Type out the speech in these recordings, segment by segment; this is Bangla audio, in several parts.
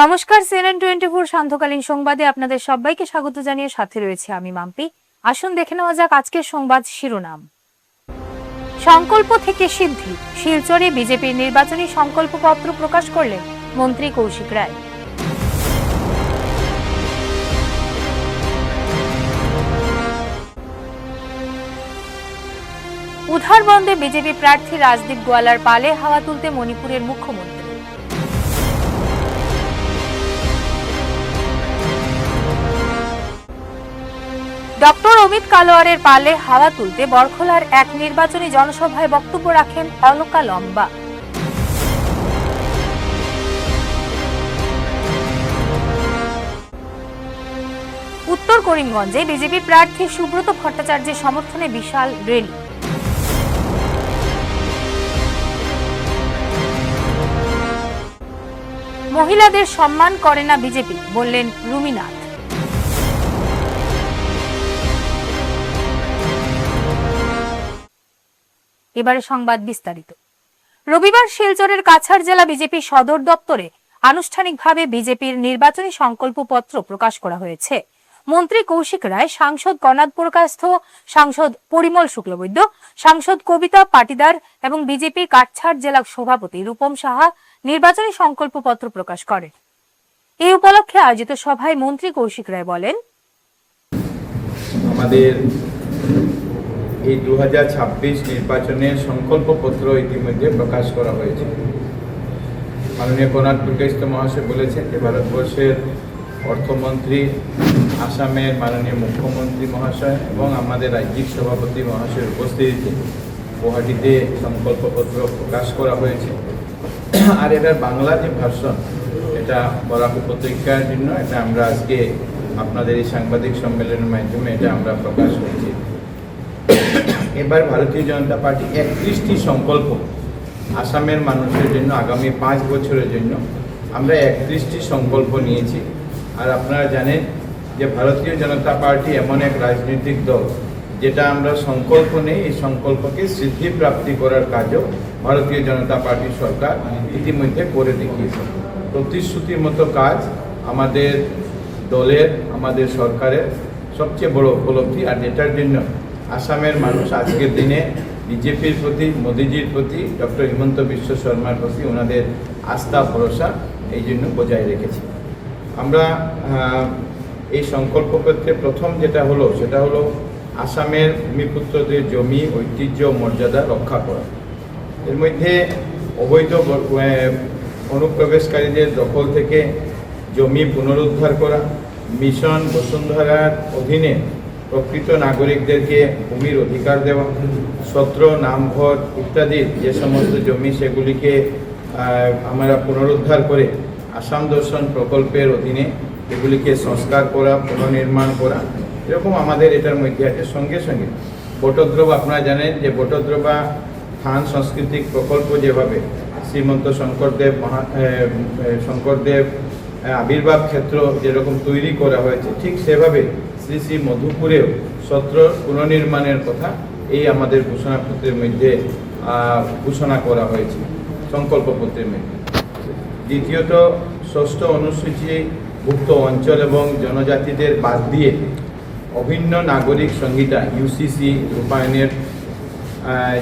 নমস্কার, CNN24 সান্ধ্যকালীন সংবাদে আপনাদের সবাইকে স্বাগত জানিয়ে সাথে রয়েছে আমি মাম্পি। আসুন দেখে নেওয়া যাক আজকের সংবাদ শিরোনাম। সংকল্প থেকে সিদ্ধি, শিলচরে বিজেপির নির্বাচনী সংকল্পপত্র প্রকাশ করলেন মন্ত্রী কৌশিক রায়। উধারবন্দে বিজেপি প্রার্থী রাজদীপ গোয়ালার পালে হাওয়া তুলতে মণিপুরের মুখ্যমন্ত্রী। ডক্টর অমিত কালোয়ারের পালে হাওয়া তুলতে বরখলার এক নির্বাচনী জনসভায় বক্তব্য রাখেন অলকা লম্বা। উত্তর করিমগঞ্জে বিজেপি প্রার্থী সুব্রত ভট্টাচার্যের সমর্থনে বিশাল র্যালি। মহিলাদের সম্মান করে না বিজেপি, বললেন রুমিনাথ। এবারে সংবাদ বিস্তারিত। রবিবার শিলচরের কাছাড় জেলা বিজেপি সদর দপ্তরে আনুষ্ঠানিকভাবে বিজেপির নির্বাচনী সংকল্পপত্র প্রকাশ করা হয়েছে। মন্ত্রী কৌশিক রায়, সাংসদ কর্নাদ পুরকায়স্থ, সাংসদ পরিমল শুক্লবৈদ্য, সাংসদ কবিতা পাটিদার এবং বিজেপি কাছাড় জেলা সভাপতি রূপম সাহা নির্বাচনী সংকল্পপত্র প্রকাশ করেন। এই উপলক্ষে আয়োজিত সভায় মন্ত্রী কৌশিক রায় বলেন, আমাদের এই 2026 নির্বাচনের সংকল্পপত্র ইতিমধ্যে প্রকাশ করা হয়েছে। মাননীয় কর্নাদ পুরকায়স্থ মহাশয় বলেছেন যে ভারতবর্ষের অর্থমন্ত্রী, আসামের মাননীয় মুখ্যমন্ত্রী মহাশয় এবং আমাদের রাজ্যিক সভাপতি মহাশয়ের উপস্থিতিতে গুয়াহাটিতে সংকল্পপত্র প্রকাশ করা হয়েছে। আর এটার বাংলা যে ভার্সন, এটা বরাক উপত্যকার জন্য এটা আমরা আজকে আপনাদের এই সাংবাদিক সম্মেলনের মাধ্যমে এটা আমরা প্রকাশ করেছি। এবার ভারতীয় জনতা পার্টি 31টি সংকল্প আসামের মানুষের জন্য আগামী 5 বছরের জন্য আমরা 31টি সংকল্প নিয়েছি। আর আপনারা জানেন যে ভারতীয় জনতা পার্টি এমন এক রাজনৈতিক দল যেটা আমরা সংকল্প নেই, এই সংকল্পকে সিদ্ধি প্রাপ্তি করার কাজও ভারতীয় জনতা পার্টির সরকার ইতিমধ্যে করে দেখিয়েছে। প্রতিশ্রুতির মতো কাজ আমাদের দলের, আমাদের সরকারের সবচেয়ে বড় উপলব্ধি। আর যেটার জন্য আসামের মানুষ আজকের দিনে বিজেপির প্রতি, মোদিজির প্রতি, ডক্টর হিমন্ত বিশ্ব শর্মার প্রতি ওনাদের আস্থা ভরসা এই জন্য বজায় রেখেছি। আমরা এই সংকল্পপত্রে প্রথম যেটা হলো সেটা হলো আসামের ভূমিপুত্রদের জমি, ঐতিহ্য, মর্যাদা রক্ষা করা। এর মধ্যে অবৈধ অনুপ্রবেশকারীদের দখল থেকে জমি পুনরুদ্ধার করা, মিশন বসুন্ধরার অধীনে প্রকৃত নাগরিকদেরকে ভূমির অধিকার দেওয়া, সত্র, নামঘর ইত্যাদি যে সমস্ত জমি সেগুলিকে আমরা পুনরুদ্ধার করে আসাম দর্শন প্রকল্পের অধীনে এগুলিকে সংস্কার করা, পুনর্নির্মাণ করা, এরকম আমাদের এটার মধ্যে আছে। সঙ্গে সঙ্গে বটদ্রবা, আপনারা জানেন যে বটদ্রবা স্থান সাংস্কৃতিক প্রকল্প যেভাবে শ্রীমন্ত শঙ্করদেব আবির্ভাব ক্ষেত্র যেরকম তৈরি করা হয়েছে, ঠিক সেভাবে শ্রী শ্রী মধুপুরেও সত্র পুনর্নির্মাণের কথা এই আমাদের ঘোষণাপত্রের মধ্যে ঘোষণা করা হয়েছে সংকল্পপত্রের মধ্যে। দ্বিতীয়ত, ষষ্ঠ অনুসূচিভুক্ত অঞ্চল এবং জনজাতিদের বাদ দিয়ে অভিন্ন নাগরিক সংহিতা ইউসিসি রূপায়ণের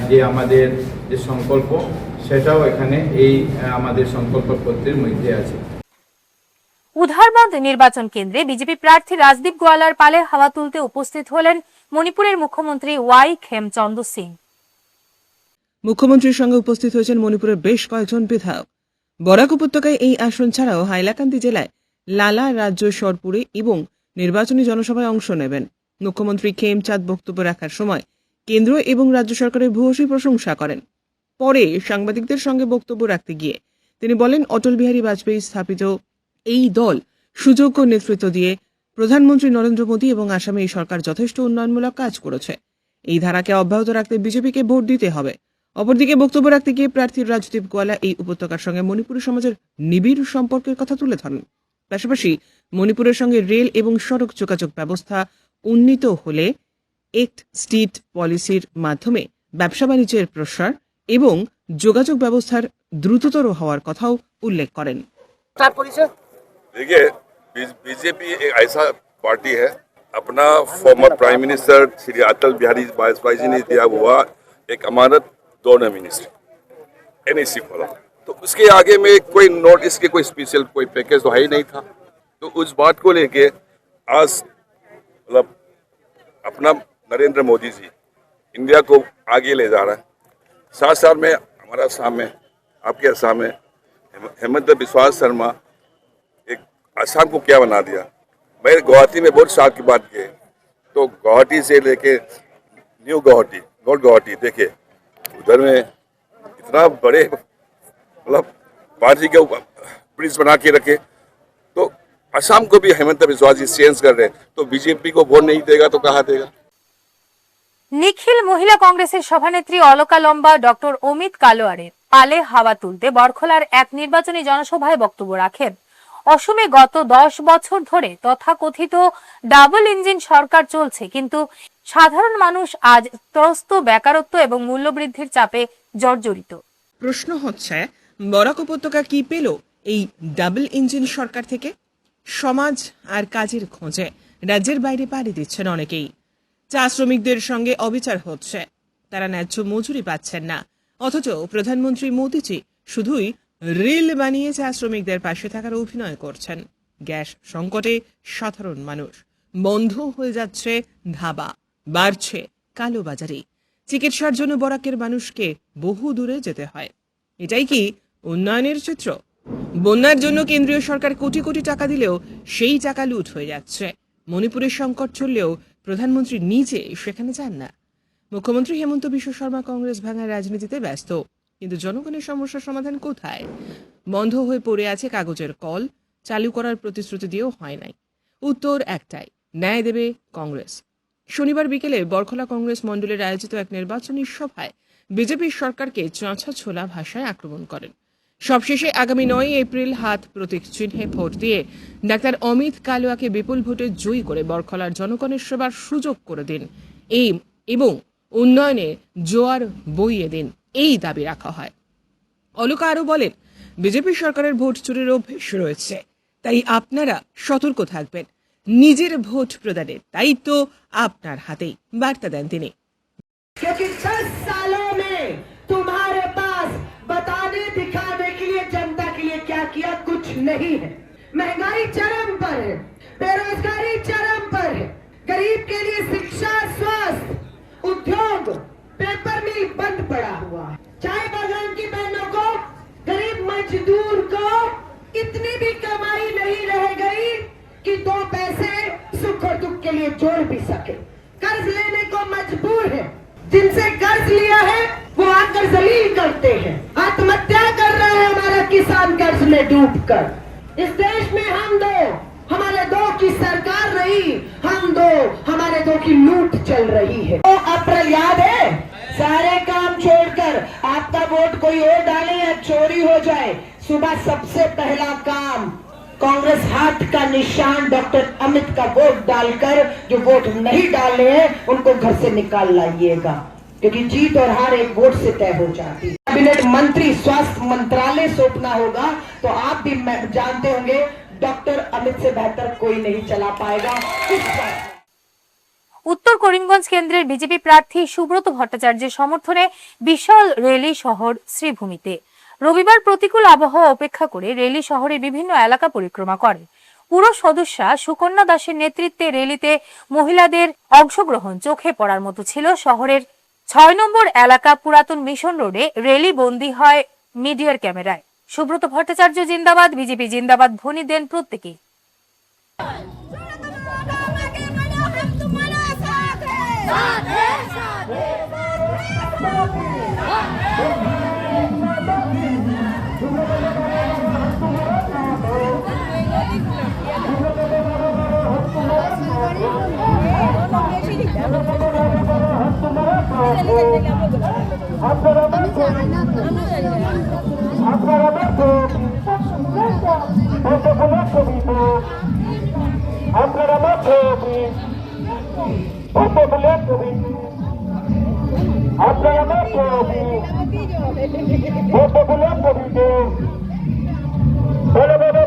যে আমাদের যে সংকল্প, সেটাও এখানে এই আমাদের সংকল্পপত্রের মধ্যে আছে। উধারবন্দ নির্বাচন কেন্দ্রে বিজেপি প্রার্থী রাজদীপ গোয়ালার পালে হাওয়া তুলতে উপস্থিত হলেন মণিপুরের মুখ্যমন্ত্রী ওয়াই খেমচন্দ সিং। মুখ্যমন্ত্রীর সঙ্গে উপস্থিত হয়েছেন মণিপুরের বেশ কয়েকজন বিধায়ক। বরাক উপত্যকায় এই আসন ছাড়াও হাইলাকান্দি জেলায় লালা রাজ্য সরপুরে এবং নির্বাচনী জনসভায় অংশ নেবেন। মুখ্যমন্ত্রী খেমচাঁদ বক্তব্য রাখার সময় কেন্দ্র এবং রাজ্য সরকারের ভূয়সী প্রশংসা করেন। পরে সাংবাদিকদের সঙ্গে বক্তব্য রাখতে গিয়ে তিনি বলেন, অটল বিহারী বাজপেয়ী স্থাপিত এই দল সুযোগ্য নেতৃত্ব দিয়ে প্রধানমন্ত্রী নরেন্দ্র মোদী এবং আসামে এই সরকার যথেষ্ট উন্নয়নমূলক কাজ করেছে। এই ধারাকে অব্যাহত রাখতে বিজেপিকে ভোট দিতে হবে। অপরদিকে বক্তব্য রাখতে গিয়ে প্রার্থী রাজদীপ গোয়ালা এই উপত্যকার সঙ্গে মণিপুরী সমাজের নিবিড় সম্পর্কের কথা তুলে ধরেন। পাশাপাশি মণিপুরের সঙ্গে রেল এবং সড়ক যোগাযোগ ব্যবস্থা উন্নীত হলে এক্ট স্ট্রিট পলিসির মাধ্যমে ব্যবসা বাণিজ্যের প্রসার এবং যোগাযোগ ব্যবস্থার দ্রুততর হওয়ার কথাও উল্লেখ করেন। देखिए, बीजेपी एक ऐसा पार्टी है, अपना former prime minister Shri Atal Bihari Vajpayee ji ने दिया हुआ एक अमानत दोनों मिनिस्टर एनएसी खोला, तो उसके आगे में कोई नोट इसके कोई स्पेशल कोई पैकेज तो है ही नहीं था। तो उस बात को लेके आज मतलब अपना नरेंद्र मोदी जी इंडिया को आगे ले जा रहा है। साथ साथ में हमारा सामने आपके सामने हेमंत बिस्वा शर्मा एक आसाम को क्या बना दिया। मैं गुवाहाटी में बहुत साल की बात की, तो गुवाहाटी से लेके न्यू गुवाहाटी, नॉर्थ गुवाहाटी देखे, उधर में इतना बड़े मतलब पार्टी के ब्रिज बना के रखे, तो असम को भी हेमंत बिस्वा जी चेंज कर रहे हैं, तो बीजेपी को वोट नहीं देगा तो कहाँ देगा। নিখিল মহিলা কংগ্রেসের সভানেত্রী অলকা লম্বা ডক্টর অমিত কালোয়ারের পালে হাওয়া তুলতে বরখলার এক নির্বাচনী জনসভায় বক্তব্য রাখেন। অসমে গত 10 বছর ধরে তথাকথিত ডাবল ইঞ্জিন সরকার চলছে, কিন্তু সাধারণ মানুষ আজ ত্রস্ত, বেকারত্ব এবং মূল্যবৃদ্ধির চাপে জর্জরিত। প্রশ্ন হচ্ছে, বরাক উপত্যকা কি পেল এই ডাবল ইঞ্জিন সরকার থেকে? সমাজ আর কাজের খোঁজে রাজ্যের বাইরে পাড়ি দিচ্ছেন অনেকেই। চা শ্রমিকদের সঙ্গে অবিচার হচ্ছে, তারা ন্যায্য মজুরি পাচ্ছেন না, অথচ প্রধানমন্ত্রী মোদীজি শুধুই রিল বানিয়ে চা শ্রমিকদের পাশে থাকার অভিনয় করছেন। গ্যাস সংকটে সাধারণ মানুষ, বন্ধ হয়ে যাচ্ছে ধাবা, বাড়ছে কালোবাজারি, চিকিৎসার জন্য বরাকের মানুষকে বহু দূরে যেতে হয়। এটাই কি উন্নয়নের চিত্র? বন্যার জন্য কেন্দ্রীয় সরকার কোটি কোটি টাকা দিলেও সেই টাকা লুট হয়ে যাচ্ছে। মণিপুরের সংকট চললেও প্রধানমন্ত্রী নিজে সেখানে যান না। মুখ্যমন্ত্রী হেমন্ত বিশ্ব শর্মা কংগ্রেস ভাঙার রাজনীতিতে ব্যস্ত, কিন্তু জনগণের সমস্যার সমাধান কোথায়? বন্ধ হয়ে পড়ে আছে কাগজের কল, চালু করার প্রতিশ্রুতি দিয়েও হয় নাই। উত্তর একটাই, ন্যায় দেবে কংগ্রেস। শনিবার বিকেলে বরখলা কংগ্রেস মণ্ডলের আয়োজিত এক নির্বাচনী সভায় বিজেপির সরকারকে চাঁচা ছোলা ভাষায় আক্রমণ করেন। সবশেষে আগামী 9 এপ্রিল হাত প্রতীক চিহ্নে ভোট দিয়ে ডাক্তার অমিত কালোয়াকে বিপুল ভোটে জয়ী করে বরখলার জনগণের সেবার সুযোগ করে দিন এবং উন্নয়নে জোয়ার বইয়ে দিন, এই দাবি রাখা হয়। অলকা আরও বলেন, বিজেপি সরকারের ভোট চুরির অভ্যেস রয়েছে, তাই আপনারা সতর্ক থাকবেন। নিজের ভোট প্রদানের দায়িত্ব আপনার হাতেই, বার্তা দেন তিনি। क्योंकि 10 सालों में तुम्हारे पास बताने दिखाने के लिए जनता के लिए क्या किया कुछ नहीं है। महंगाई चरम पर है, बेरोजगारी चरम पर है, गरीब के लिए शिक्षा, स्वास्थ्य, उद्योग, पेपर मिल बंद पड़ा हुआ है। चाय बागान की बहनों को, गरीब मजदूर को इतनी भी कमाई नहीं रह गई कि 2 पैसे सुख और दुख के लिए जोड़ भी सके। कर्ज लेने को मजबूर है, जिनसे कर्ज लिया है वो आकर जलील करते हैं, आत्महत्या कर रहे हैं हमारा किसान कर्ज में डूबकर। इस देश में हम दो, हमारे दो की सरकार रही, हम दो, हमारे दो की लूट चल रही है। तो अप्रैल याद है, सारे काम छोड़कर आपका वोट कोई और डाले या चोरी हो जाए, सुबह सबसे पहला काम कांग्रेस हाथ का निशान डॉक्टर अमित का वोट डालकर, जो वोट नहीं डाले हैं उनको घर से निकाल लाइएगा, क्योंकि जीत और हार एक वोट से तय हो जाती है। कैबिनेट मंत्री स्वास्थ्य मंत्रालय सौंपना होगा, तो आप भी जानते होंगे डॉक्टर अमित से बेहतर कोई नहीं चला पाएगा। উত্তর করিমগঞ্জ কেন্দ্রের বিজেপি প্রার্থী সুব্রত ভট্টাচার্যের সমর্থনে বিশাল র্যালি শহর শ্রীভূমিতে। রবিবার প্রতিকূল আবহাওয়া উপেক্ষা করে র্যালি শহরের বিভিন্ন এলাকা পরিক্রমা করে। পুরো সদস্যা সুকন্যা দাসের নেতৃত্বে র্যালিতে মহিলাদের অংশগ্রহণ চোখে পড়ার মতো ছিল। শহরের 6 নম্বর এলাকা পুরাতন মিশন রোডে র্যালি বন্দী হয় মিডিয়ার ক্যামেরায়। সুব্রত ভট্টাচার্য জিন্দাবাদ, বিজেপি জিন্দাবাদ ধ্বনি দেন প্রত্যেকেই।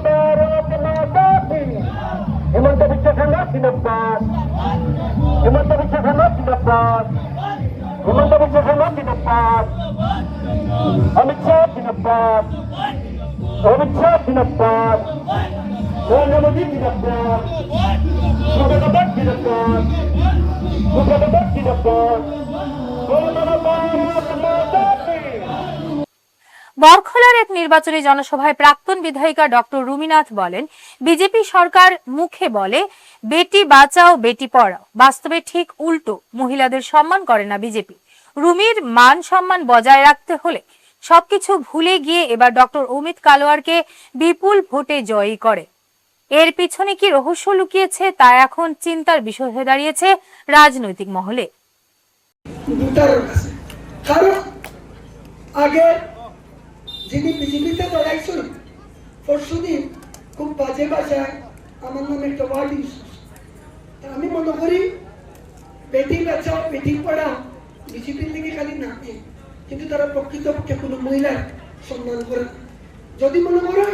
भारत माता जिंदाबाद, हेमंत बिश्व शर्मा जिंदाबाद, अमित शाह जिंदाबाद, अमित शाह जिंदाबाद, नरेंद्र मोदी जिंदाबाद, मुर्दाबाद जिंदाबाद, मुर्दाबाद जिंदाबाद, भारत माता की। বরখলার এক নির্বাচনী জনসভায় প্রাক্তন বিধায়িকা ডক্টর রুমিনাথ বলেন, বিজেপি সরকার মুখে বলে বেটি বাঁচাও বেটি পড়াও, বাস্তবে ঠিক উল্টো, মহিলাদের সম্মান করে না বিজেপি। রুমির মান সম্মান বজায় রাখতে হলে সবকিছু ভুলে গিয়ে এবার ডক্টর অমিত কালোয়ারকে বিপুল ভোটে জয়ী করে। এর পিছনে কি রহস্য লুকিয়েছে তা এখন চিন্তার বিষয় হয়ে দাঁড়িয়েছে রাজনৈতিক মহলে। কারণ আগে যিনি বিজেপিতে লড়াইছিল পরশুদিন খুব বাজে ভাষায় আমার নামে একটা ওয়ার্ড ইউজ করছে। আমি মনে করি বেটি বাঁচাও বেটি পড়াও বিজেপির দিকে খালি নামে, কিন্তু তারা প্রকৃতপক্ষে কোনো মহিলার সম্মান করে না। যদি মনে করে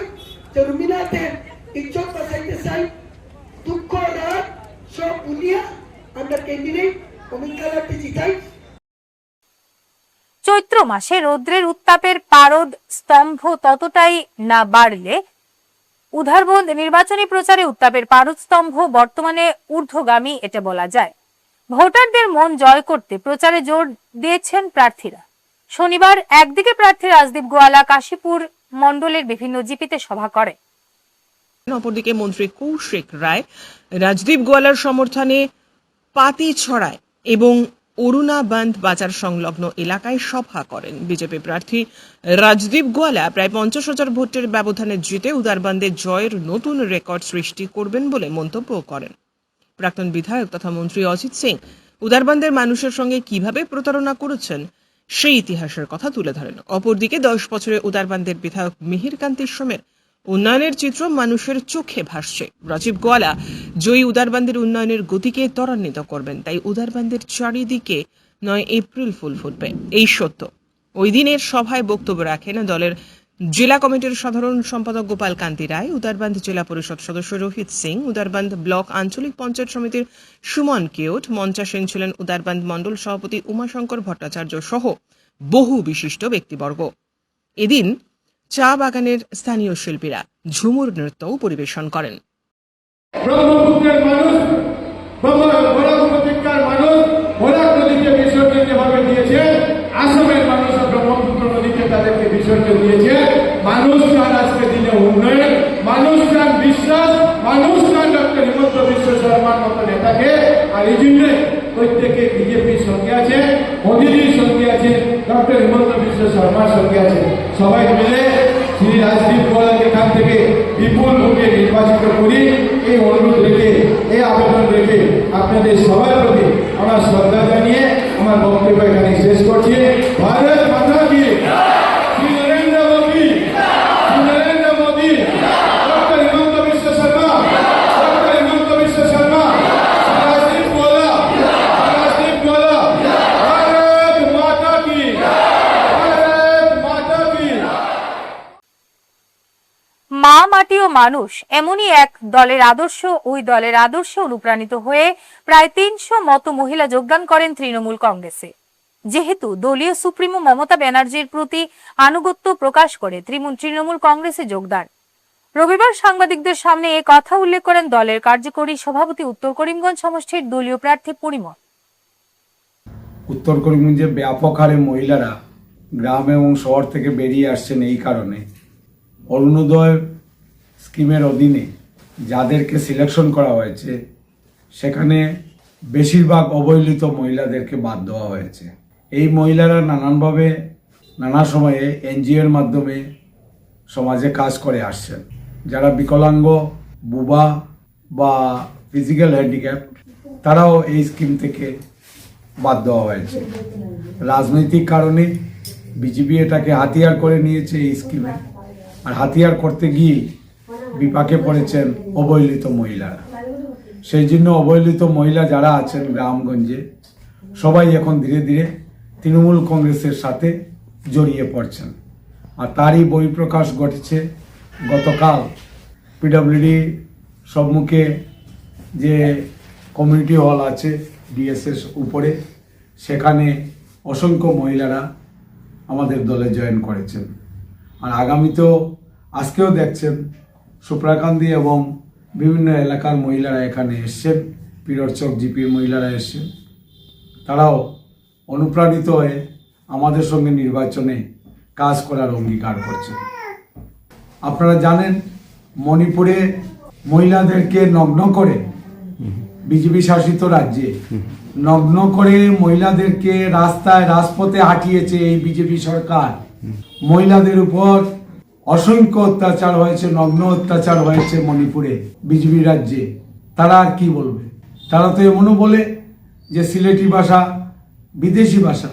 যে রুমিনাথের ইজ্জত বাঁচাইতে চাই, দুঃখ রাত সব ভুলিয়া আমরা ক্যান্ডিডেট অমিত কালোয়ারকে জিতাই। চৈত্র মাসে রৌদ্রের উত্তাপের পারদ স্তম্ভ ততটাই না বাড়লে উধারবন্দ নির্বাচনী প্রচারে উত্তাপের পারদ স্তম্ভ বর্তমানে ঊর্ধ্বগামী এটা বলা যায়। ভোটারদের মন জয় করতে প্রচারে জোর দিয়েছেন প্রার্থীরা। শনিবার একদিকে প্রার্থী রাজদীপ গোয়ালা কাশীপুর মণ্ডলের বিভিন্ন জিপিতে সভা করে, অপরদিকে মন্ত্রী কৌশিক রায় রাজদীপ গোয়ালার সমর্থনে পাতিছড়ায় এবং অরুণা বাঁধ বাজার সংলগ্ন এলাকায় সভা করেন। বিজেপি প্রার্থী রাজদীপ গোয়ালা প্রায় 50,000 ভোটের ব্যবধানে জিতে উদারবান্ধে জয়ের নতুন রেকর্ড সৃষ্টি করবেন বলে মন্তব্য করেন। প্রাক্তন বিধায়ক তথা মন্ত্রী অজিত সিং উদারবান্ধের মানুষের সঙ্গে কিভাবে প্রতারণা করেছেন সেই ইতিহাসের কথা তুলে ধরেন। অপরদিকে 10 বছরে উদারবান্ধের বিধায়ক মিহির কান্তি সোমের উন্নয়নের চিত্র মানুষের চোখে ভাসছে। রাজীব গোয়ালা জয়ী উদারবান্ধের উন্নয়নের গতিকে ত্বরান্বিত করবেন, তাই উদারবান্ধের চারিদিকে 9 এপ্রিল ফুল ফুটবে, এই সত্য। ওই দিনের সভায় বক্তব্য রাখেন দলের জেলা কমিটির সাধারণ সম্পাদক গোপাল কান্তি রায়, উদারবান্ধ জেলা পরিষদ সদস্য রোহিত সিং, উদারবান্ধ ব্লক আঞ্চলিক পঞ্চায়েত সমিতির সুমন কেওট, মঞ্চাসীন ছিলেন উদারবান্ধ মণ্ডল সভাপতি উমাশঙ্কর ভট্টাচার্য সহ বহু বিশিষ্ট ব্যক্তিবর্গ। এদিন চা বাগানের স্থানীয় শিল্পীরা ঝুমুর নৃত্যও পরিবেশন করেন। ব্রহ্মপুত্রের মানুষ, বরাক উপত্যকার মানুষ বরাক নদীকে বিসর্জন যেভাবে দিয়েছে, আসামের মানুষ ব্রহ্মপুত্র নদীকে তাদেরকে বিসর্জন দিয়েছে। মানুষ চান আজকে দিনে উন্নয়ন, মানুষ চান বিশ্বাস, মানুষ চান ডক্টর হিমন্ত বিশ্ব শর্মার মতো নেতাকে। আর এই জন্য প্রত্যেকে বিজেপির সঙ্গে আছে, মোদীজির সঙ্গে আছে, ডক্টর হিমন্ত বিশ্ব শর্মার সঙ্গে আছে। সবাই মিলে শ্রী রাজদীপ গোয়ালাকে এখান থেকে বিপুল ভোটে নির্বাচিত করি, এই অনুরোধ রেখে, এই আবেদন রেখে আপনাদের সবার প্রতি আমার শ্রদ্ধা জানিয়ে আমার বক্তব্য এখানে শেষ করছি। ভারত মাতা কি, শ্রী নরেন্দ্র মোদী, শ্রী নরেন্দ্র মোদী, ডক্টর হিমন্ত বিশ্ব শর্মা, ডক্টর হিমন্ত বিশ্ব শর্মা, রাজদীপ গোয়ালা, রাজদীপ গোয়ালা, ভারত মাতা কি, ভারত মাতা কি। মা মাটি ও মানুষ এমনই এক দলের আদর্শ, ওই দলের আদর্শে অনুপ্রাণিত হয়ে প্রায় 300 মতো মহিলা যোগদান করেন তৃণমূল কংগ্রেসে। যেহেতু দলীয় সুপ্রিমো মমতা ব্যানার্জির প্রতি আনুগত্য প্রকাশ করে তৃণমূল কংগ্রেসে যোগদান। রবিবার সাংবাদিকদের সামনে এ কথা উল্লেখ করেন দলের কার্যকরী সভাপতি উত্তর করিমগঞ্জ সমষ্টির দলীয় প্রার্থী পরিমল। উত্তর করিমগঞ্জে ব্যাপক হারে মহিলারা গ্রাম এবং শহর থেকে বেরিয়ে আসছেন। এই কারণে অরুণোদয় স্কিমের অধীনে যাদেরকে সিলেকশন করা হয়েছে সেখানে বেশিরভাগ অবহেলিত মহিলাদেরকে বাদ দেওয়া হয়েছে। এই মহিলারা নানানভাবে নানা সময়ে এনজিওর মাধ্যমে সমাজে কাজ করে আসছেন। যারা বিকলাঙ্গ, বুবা বা ফিজিক্যাল হ্যান্ডিক্যাপ তারাও এই স্কিম থেকে বাদ দেওয়া হয়েছে। রাজনৈতিক কারণে বিজেপি এটাকে হাতিয়ার করে নিয়েছে এই স্কিমে, আর হাতিয়ার করতে গিয়ে বিপাকে পড়েছেন অবহেলিত মহিলারা। সেই জন্য অবহেলিত মহিলা যারা আছেন গ্রামগঞ্জে সবাই এখন ধীরে ধীরে তৃণমূল কংগ্রেসের সাথে জড়িয়ে পড়ছেন। আর তারই বহিঃপ্রকাশ ঘটেছে গতকাল পিডব্লিউডি সম্মুখে যে কমিউনিটি হল আছে ডিএসএস উপরে, সেখানে অসংখ্য মহিলারা আমাদের দলে জয়েন করেছেন। আর আগামীতেও আজকেও দেখছেন সুপ্রাকান্দি এবং বিভিন্ন এলাকার মহিলারা এখানে এসছেন, পিররচক জিপির মহিলারা এসছেন। তারাও অনুপ্রাণিত হয়ে আমাদের সঙ্গে নির্বাচনে কাজ করার অঙ্গীকার করছেন। আপনারা জানেন মণিপুরে মহিলাদেরকে নগ্ন করে বিজেপি শাসিত রাজ্যে নগ্ন করে মহিলাদেরকে রাস্তায় রাজপথে হাঁটিয়েছে এই বিজেপি সরকার। মহিলাদের উপর অসংখ্য অত্যাচার হয়েছে, নগ্ন অত্যাচার হয়েছে মণিপুরে বিজেপি রাজ্যে। তারা আর কি বলবে? তারা তো এমনও বলে যে সিলেটি ভাষা বিদেশি ভাষা,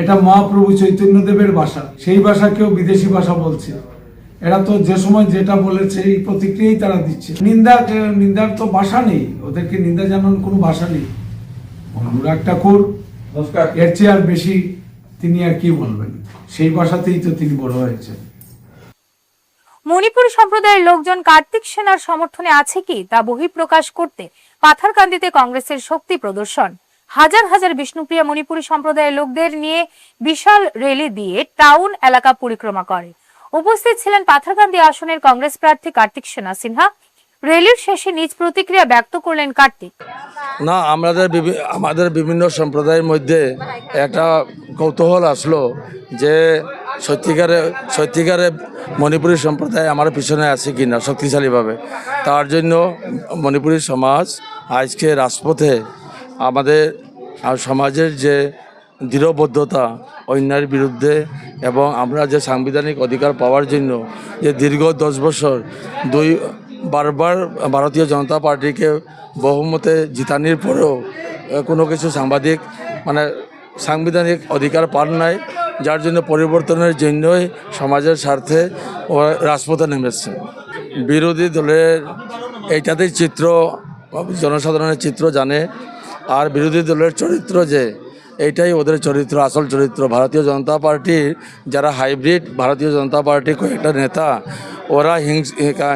এটা মহাপ্রভু চৈতন্যদেবের ভাষা, সেই ভাষাকেও বিদেশি ভাষা বলছে। এরা তো যে সময় যেটা বলেছে এই প্রতিক্রিয়াই তারা দিচ্ছে। নিন্দার তো ভাষা নেই, ওদেরকে নিন্দা জানানোর কোনো ভাষা নেই। অনুরাগ ঠাকুর এর চেয়ে আর বেশি তিনি আর কি বলবেন, সেই ভাষাতেই তো তিনি বড় হয়েছেন। মণিপুরী সম্প্রদায়ের লোকজন কার্তিক সেনার সমর্থনে আছে কি তা বহিঃপ্রকাশ করতে পাথারকান্দিতে কংগ্রেসের শক্তি প্রদর্শন। হাজার হাজার বিষ্ণুপ্রিয়া মণিপুরী সম্প্রদায়ের লোকদের নিয়ে বিশাল র্যালি দিয়ে টাউন এলাকা পরিক্রমা করে। উপস্থিত ছিলেন পাথারকান্দি আসনের কংগ্রেস প্রার্থী কার্তিক সেনা সিনহা। র্যালির শেষে নিজ প্রতিক্রিয়া ব্যক্ত করলেন কার্তিক। না, আমাদের বিভিন্ন সম্প্রদায়ের মধ্যে একটা কৌতূহল আসলো যে সত্যিকারে মণিপুরী সম্প্রদায় আমার পিছনে আছে কিনা শক্তিশালীভাবে। তার জন্য মণিপুরী সমাজ আজকে রাজপথে আমাদের সমাজের যে দৃঢ়বদ্ধতা অন্যায়ের বিরুদ্ধে এবং আমরা যে সাংবিধানিক অধিকার পাওয়ার জন্য যে দীর্ঘ 10 বছর বারবার ভারতীয় জনতা পার্টিকে বহুমতে জিতানির পরেও কোনো কিছু সাংবিধানিক অধিকার পান নাই, যার জন্য পরিবর্তনের জন্যই সমাজের স্বার্থে ও রাজপথে নেমেছে। বিরোধী দলের এইটাতেই চিত্র জনসাধারণের চিত্র জানে, আর বিরোধী দলের চরিত্র যে এইটাই ওদের চরিত্র, আসল চরিত্র। ভারতীয় জনতা পার্টির যারা হাইব্রিড ভারতীয় জনতা পার্টির কয়েকটা নেতা, ওরা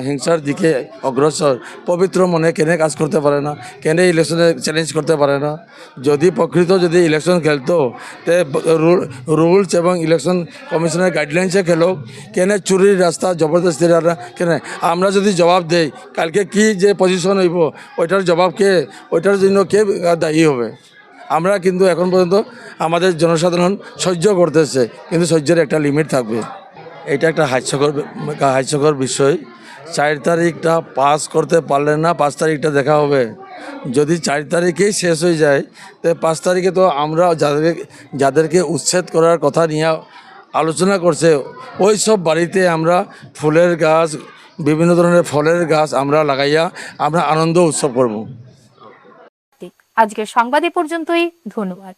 হিংসার দিকে অগ্রসর। পবিত্র মনে কেনে কাজ করতে পারে না, কেনে ইলেকশনে চ্যালেঞ্জ করতে পারে না। যদি ইলেকশন খেলতো তে রুলস এবং ইলেকশন কমিশনের গাইডলাইন্সে খেলোক, কেনে চুরির রাস্তা জবরদস্তি কেনে? আমরা যদি জবাব দেই কালকে কি যে পজিশন হইব ওইটার জবাব ওইটার জন্য কে দায়ী হবে? আমরা কিন্তু এখন পর্যন্ত আমাদের জনসাধারণ সহ্য করতেছে, কিন্তু সহ্যের একটা লিমিট থাকবে। এটা একটা হাস্যকর বিষয়। 4 তারিখটা পাস করতে পারলেন না, 5 তারিখটা দেখা হবে। যদি 4 তারিখেই শেষ হয়ে যায় তো 5 তারিখে তো আমরা যাদেরকে উচ্ছেদ করার কথা নিয়ে আলোচনা করছে ওই সব বাড়িতে আমরা ফুলের গাছ, বিভিন্ন ধরনের ফলের গাছ আমরা লাগাইয়া আমরা আনন্দ উৎসব করব। আজকের সংবাদ এ পর্যন্তই। ধন্যবাদ।